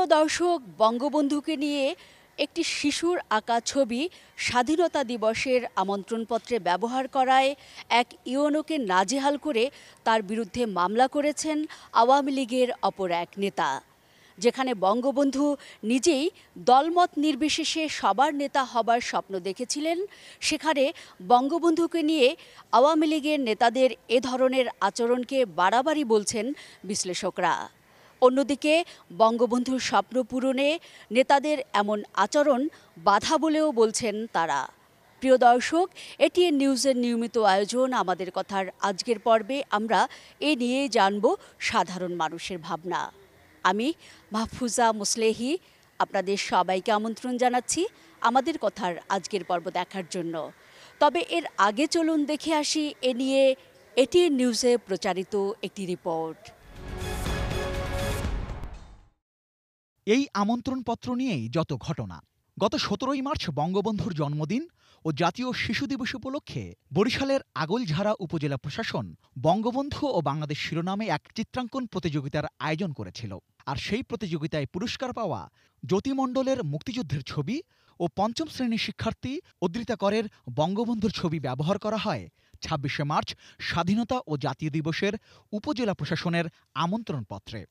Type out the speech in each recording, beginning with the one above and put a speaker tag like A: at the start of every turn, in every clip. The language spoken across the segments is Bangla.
A: প্রিয় দর্শক, বঙ্গবন্ধুকে নিয়ে একটি শিশুর আঁকা ছবি স্বাধীনতা দিবসের আমন্ত্রণপত্রে ব্যবহার করায় এক ইউএনওকে নাজেহাল করে তার বিরুদ্ধে মামলা করেছেন আওয়ামী লীগের অপর এক নেতা। যেখানে বঙ্গবন্ধু নিজেই দলমত নির্বিশেষে সবার নেতা হবার স্বপ্ন দেখেছিলেন, সেখানে বঙ্গবন্ধুকে নিয়ে আওয়ামী লীগের নেতাদের এ ধরনের আচরণকে বাড়াবাড়ি বলছেন বিশ্লেষকরা। অন্যদিকে বঙ্গবন্ধুর স্বপ্ন পূরণে নেতাদের এমন আচরণ বাধা বলেও বলছেন তারা। প্রিয় দর্শক, এটিএন নিউজের নিয়মিত আয়োজন আমাদের কথার আজকের পর্বে আমরা এ নিয়ে জানব সাধারণ মানুষের ভাবনা। আমি মাহফুজা মুসলেহি আপনাদের সবাইকে আমন্ত্রণ জানাচ্ছি আমাদের কথার আজকের পর্ব দেখার জন্য। তবে এর আগে চলুন দেখে আসি এ নিয়ে এটিএন নিউজে প্রচারিত একটি রিপোর্ট।
B: এই আমন্ত্রণপত্র নিয়েই যত ঘটনা। গত 17ই মার্চ বঙ্গবন্ধুর জন্মদিন ও জাতীয় শিশু দিবস উপলক্ষে বরিশালের আগৈলঝাড়া উপজেলা প্রশাসন বঙ্গবন্ধু ও বাংলাদেশ শিরোনামে এক চিত্রাঙ্কন প্রতিযোগিতার আয়োজন করেছিল। আর সেই প্রতিযোগিতায় পুরস্কার পাওয়া জ্যোতি মণ্ডলের মুক্তিযুদ্ধের ছবি ও পঞ্চম শ্রেণীর শিক্ষার্থী উদ্ধৃতা করের বঙ্গবন্ধুর ছবি ব্যবহার করা হয় 26শে মার্চ স্বাধীনতা ও জাতীয় দিবসের উপজেলা প্রশাসনের আমন্ত্রণপত্রে।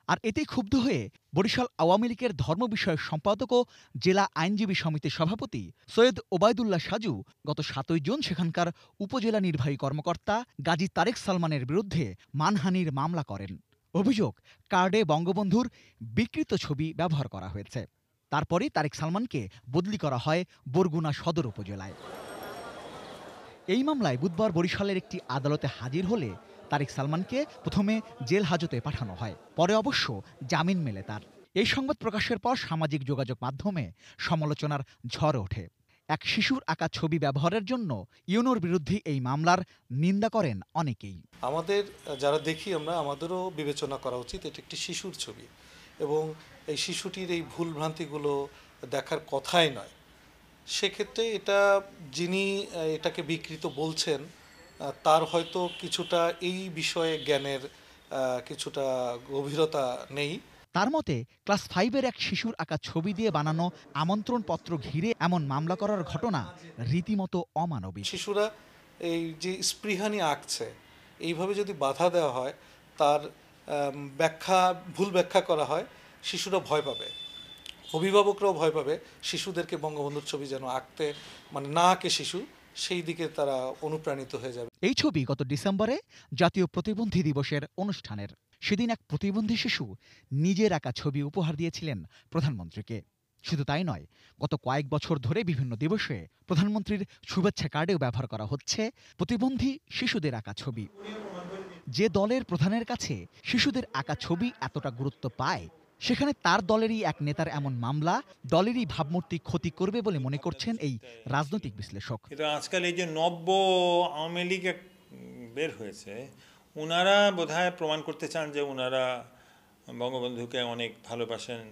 B: আর এতেই ক্ষুব্ধ হয়ে বরিশাল আওয়ামী লীগের ধর্ম বিষয়ক সম্পাদক ও জেলা আইনজীবী সমিতির সভাপতি সৈয়দ ওবায়দুল্লাহ সাজু গত 7ই জুন সেখানকার উপজেলা নির্বাহী কর্মকর্তা গাজী তারেক সালমানের বিরুদ্ধে মানহানির মামলা করেন। অভিযোগ, কার্ডে বঙ্গবন্ধুর বিকৃত ছবি ব্যবহার করা হয়েছে। তারপরই তারেক সালমানকে বদলি করা হয় বরগুনা সদর উপজেলায়। এই মামলায় বুধবার বরিশালের একটি আদালতে হাজির হলে তারেক সালমানকে প্রথমে জেল হাজতে পাঠানো হয়, পরে অবশ্য জামিন মেলে তার। এই সংবাদ প্রকাশের পর সামাজিক যোগাযোগ মাধ্যমে সমালোচনার ঝড় ওঠে। এক শিশুর আঁকা ছবি ব্যবহারের জন্য ইউএনওর বিরুদ্ধে এই মামলার নিন্দা করেন অনেকেই।
C: আমাদের যারা দেখি আমাদেরও বিবেচনা করা উচিত এটি একটি শিশুর ছবি, এবং এই শিশুটির এই ভুল ভ্রান্তিগুলো দেখার কথাই নয়। সেক্ষেত্রে এটা যিনি এটাকে বিকৃত বলছেন তার হয়তো কিছুটা এই বিষয়ে জ্ঞানের কিছুটা গভীরতা নেই।
B: তার মতে ক্লাস 5-এর এক শিশুর আঁকা ছবি দিয়ে বানানো আমন্ত্রণপত্র ঘিরে এমন মামলা করার ঘটনা রীতিমতো অমানবিক।
C: শিশুরা এই যে স্পৃহানি আঁকছে, এইভাবে যদি বাধা দেওয়া হয়, তার ভুল ব্যাখ্যা করা হয়, শিশুরা ভয় পাবে, অভিভাবকরাও ভয় পাবে শিশুদেরকে বঙ্গবন্ধুর ছবি যেন আঁকতে না আঁকে শিশু, সেই দিকে তারা অনুপ্রাণিত হয়ে যাবে।
B: এই ছবি গত ডিসেম্বরে জাতীয় প্রতিবন্ধী দিবসের অনুষ্ঠানের। সেদিন এক প্রতিবন্ধী শিশু নিজের আঁকা ছবি উপহার দিয়েছিলেন প্রধানমন্ত্রীকে। শুধু তাই নয়, গত কয়েক বছর ধরে বিভিন্ন দিবসে প্রধানমন্ত্রীর শুভেচ্ছা কার্ডেও ব্যবহার করা হচ্ছে প্রতিবন্ধী শিশুদের আঁকা ছবি। যে দলের প্রধানের কাছে শিশুদের আঁকা ছবি এতটা গুরুত্ব পায়, সেখানে তার দলেরই এক নেতার এমন মামলা দলেরই ভাবমূর্তি ক্ষতি করবে বলে মনে করছেন এই রাজনৈতিক বিশ্লেষক।
D: কিন্তু আজকাল এই যে নব্য আওয়ামী লীগ বের হয়েছে, ওনারা বোধহয় প্রমাণ করতে চান যে ওনারা বঙ্গবন্ধুকে অনেক ভালোবাসেন।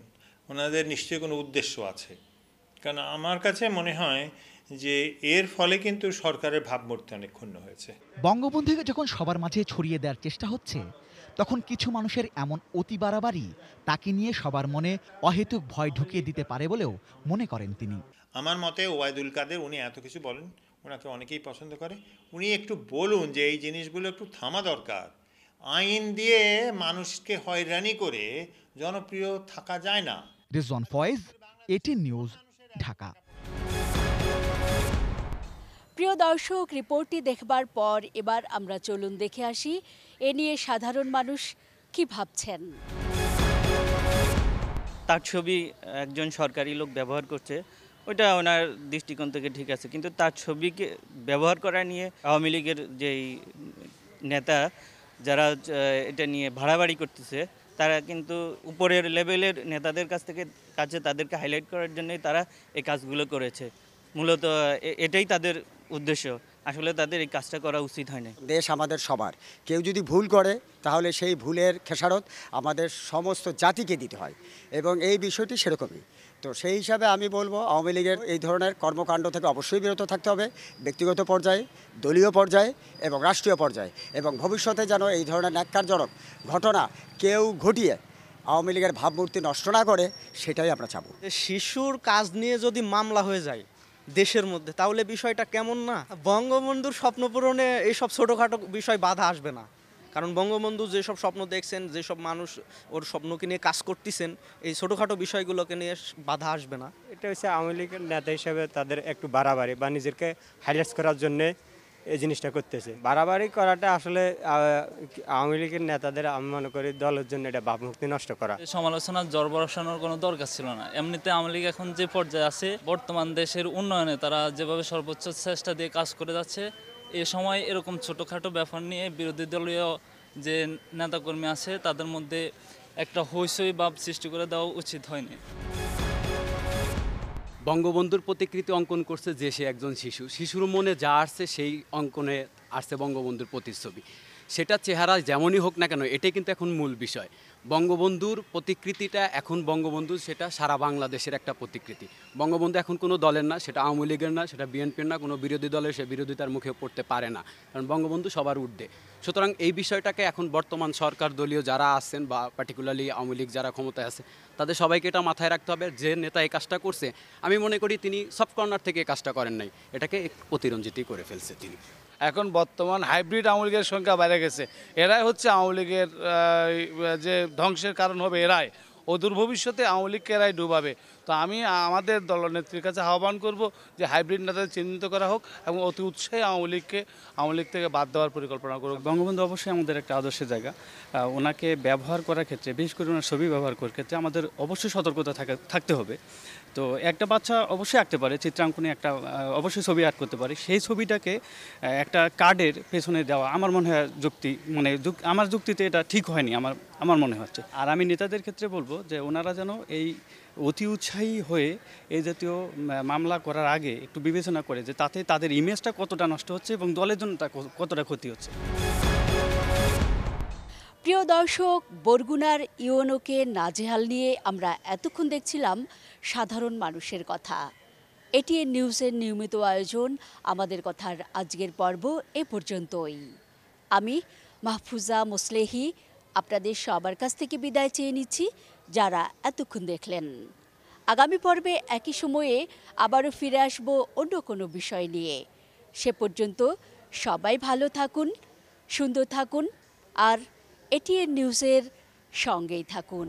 D: ওনাদের নিশ্চয়ই কোনো উদ্দেশ্য আছে, কারণ আমার কাছে মনে হয় যে এর ফলে কিন্তু সরকারের ভাবমূর্তি অনেক ক্ষুণ্ণ হয়েছে।
B: বঙ্গবন্ধুকে যখন সবার মাঝে ছড়িয়ে দেওয়ার চেষ্টা হচ্ছে, তখন কিছু মানুষের এমন অতি বাড়াবাড়ি তাকে নিয়ে সবার মনে অহেতুক ভয় ঢুকিয়ে দিতে পারে বলেও মনে করেন তিনি।
D: আমার মতে ওবায়দুল কাদের উনি এত কিছু বলেন, ওনাকে অনেকেই পছন্দ করে, উনি একটু বলুন যে এই জিনিসগুলো একটু থামা দরকার। আইন দিয়ে মানুষকে হয়রানি করে জনপ্রিয় থাকা যায় না।
B: Rizwan Faiz, ATN news, Dhaka.
A: প্রিয় দর্শক, রিপোর্টটি দেখবার পর এবার আমরা চলুন দেখে আসি এ নিয়ে সাধারণ মানুষ কি ভাবছেন।
E: তার ছবি একজন সরকারি লোক ব্যবহার করছে, ওইটা ওনার দৃষ্টিকোণ থেকে ঠিক আছে, কিন্তু তার ছবিকে ব্যবহার করা নিয়ে আওয়ামী লীগের যেই নেতা যারা এটা নিয়ে বাড়াবাড়ি করতেছে, তারা কিন্তু উপরের লেভেলের নেতাদের কাছে তাদেরকে হাইলাইট করার জন্যই তারা এই কাজগুলো করেছে। মূলত এটাই তাদের উদ্দেশ্য। আসলে তাদের এই কাজটা করা উচিত হয় না।
F: দেশ আমাদের সবার, কেউ যদি ভুল করে তাহলে সেই ভুলের খেসারত আমাদের সমস্ত জাতিকে দিতে হয়, এবং এই বিষয়টি সেরকমই। তো সেই হিসাবে আমি বলবো আওয়ামী লীগের এই ধরনের কর্মকাণ্ড থেকে অবশ্যই বিরত থাকতে হবে, ব্যক্তিগত পর্যায়ে, দলীয় পর্যায়ে এবং রাষ্ট্রীয় পর্যায়ে, এবং ভবিষ্যতে যেন এই ধরনের ন্যাক্কারজনক ঘটনা কেউ ঘটিয়ে আওয়ামী লীগের ভাবমূর্তি নষ্ট না করে, সেটাই আমরা চাবো।
G: শিশুর কাজ নিয়ে যদি মামলা হয়ে যায় দেশের মধ্যে, তাহলে বিষয়টা কেমন না? বঙ্গবন্ধুর স্বপ্ন পূরণে এইসব ছোটোখাটো বিষয় বাধা আসবে না, কারণ বঙ্গবন্ধু যেসব স্বপ্ন দেখছেন, যেসব মানুষ ওর স্বপ্নকে নিয়ে কাজ করতেছেন, এই ছোটোখাটো বিষয়গুলোকে নিয়ে বাধা আসবে না।
H: এটা হচ্ছে আওয়ামী লীগের নেতা হিসেবে তাদের একটু বাড়াবাড়ি বা নিজেকে হাইলাইট করার জন্য এই জিনিসটা করতেছে। বাড়াবাড়ি করাটা আসলে আওয়ামী লীগের নেতাদের, আমি মনে করি দলের জন্য এটা ভাবমূর্তি নষ্ট করা।
I: সমালোচনার জ্বর বসানোর কোনো দরকার ছিল না। এমনিতে আওয়ামী লীগ এখন যে পর্যায়ে আছে, বর্তমান দেশের উন্নয়নে তারা যেভাবে সর্বোচ্চ চেষ্টা দিয়ে কাজ করে যাচ্ছে, এ সময় এরকম ছোটোখাটো ব্যাপার নিয়ে বিরোধী দলীয় যে নেতাকর্মী আছে তাদের মধ্যে একটা হইচই ভাব সৃষ্টি করে দেওয়া উচিত হয়নি।
J: বঙ্গবন্ধুর প্রতিকৃতি অঙ্কন করছে যে সে একজন শিশুর মনে যা আসছে সেই অঙ্কনে আসছে বঙ্গবন্ধুর প্রতিচ্ছবি। সেটা চেহারা যেমনই হোক না কেন, এটাই কিন্তু এখন মূল বিষয়। বঙ্গবন্ধুর প্রতিকৃতিটা এখন বঙ্গবন্ধু, সেটা সারা বাংলাদেশের একটা প্রতিকৃতি। বঙ্গবন্ধু এখন কোনো দলের না, সেটা আওয়ামী লীগের না, সেটা বিএনপির না, কোনো বিরোধী দলের সে বিরোধিতার মুখে পড়তে পারে না, কারণ বঙ্গবন্ধু সবার ঊর্ধ্বে। সুতরাং এই বিষয়টাকে এখন বর্তমান সরকার দলীয় যারা আছেন বা পার্টিকুলারলি আওয়ামী লীগ যারা ক্ষমতায় আছে, তাদের সবাইকে এটা মাথায় রাখতে হবে। যে নেতা এই কাজটা করছে, আমি মনে করি তিনি সফট কর্নার থেকে এই কাজটা করেন নাই, এটাকে অতিরঞ্জিতই করে ফেলছে তিনি।
K: এখন বর্তমান হাইব্রিড আওয়ামী লীগের সংখ্যা বেড়ে গেছে। এরাই হচ্ছে আওয়ামী লীগের যে ধ্বংসের কারণ হবে, এরাই অদূর ভবিষ্যতে আওয়ামী লীগকে এরাই ডুবাবে। তো আমি আমাদের দলনেত্রীর কাছে আহ্বান করব যে হাইব্রিড নেতাদের চিহ্নিত করা হোক এবং অতি উৎসাহে আওয়ামী লীগ থেকে বাদ দেওয়ার পরিকল্পনা করুক।
L: বঙ্গবন্ধু অবশ্যই আমাদের একটা আদর্শের জায়গা। ওনাকে ব্যবহার করার ক্ষেত্রে, বিশেষ করে ওনার ছবি ব্যবহার করার ক্ষেত্রে আমাদের অবশ্যই সতর্কতা থাকতে হবে। তো একটা বাচ্চা অবশ্যই আঁকতে পারে, চিত্রাঙ্কনে একটা অবশ্যই ছবি আর্ট করতে পারে। সেই ছবিটাকে একটা কার্ডের পেছনে দেওয়া আমার মনে হয় আমার যুক্তিতে এটা ঠিক হয়নি, আমার মনে হচ্ছে। আর আমি নেতাদের ক্ষেত্রে বলবো যে ওনারা যেন এই অতি উৎসাহী হয়ে এই জাতীয় মামলা করার আগে একটু বিবেচনা করে যে তাতে তাদের ইমেজটা কতটা নষ্ট হচ্ছে এবং দলের জন্য তা কতটা ক্ষতি হচ্ছে।
A: প্রিয় দর্শক, বরগুনার ইউএনওকে নাজেহাল নিয়ে আমরা এতক্ষণ দেখছিলাম সাধারণ মানুষের কথা। এটিএন নিউজের নিয়মিত আয়োজন আমাদের কথার আজকের পর্ব এ পর্যন্তই। আমি মাহফুজা মোসলেহি আপনাদের সবার কাছ থেকে বিদায় চেয়ে নিচ্ছি, যারা এতক্ষণ দেখলেন। আগামী পর্বে একই সময়ে আবারও ফিরে আসব অন্য কোনো বিষয় নিয়ে। সে পর্যন্ত সবাই ভালো থাকুন, সুন্দর থাকুন আর এটিএন নিউজের সঙ্গেই থাকুন।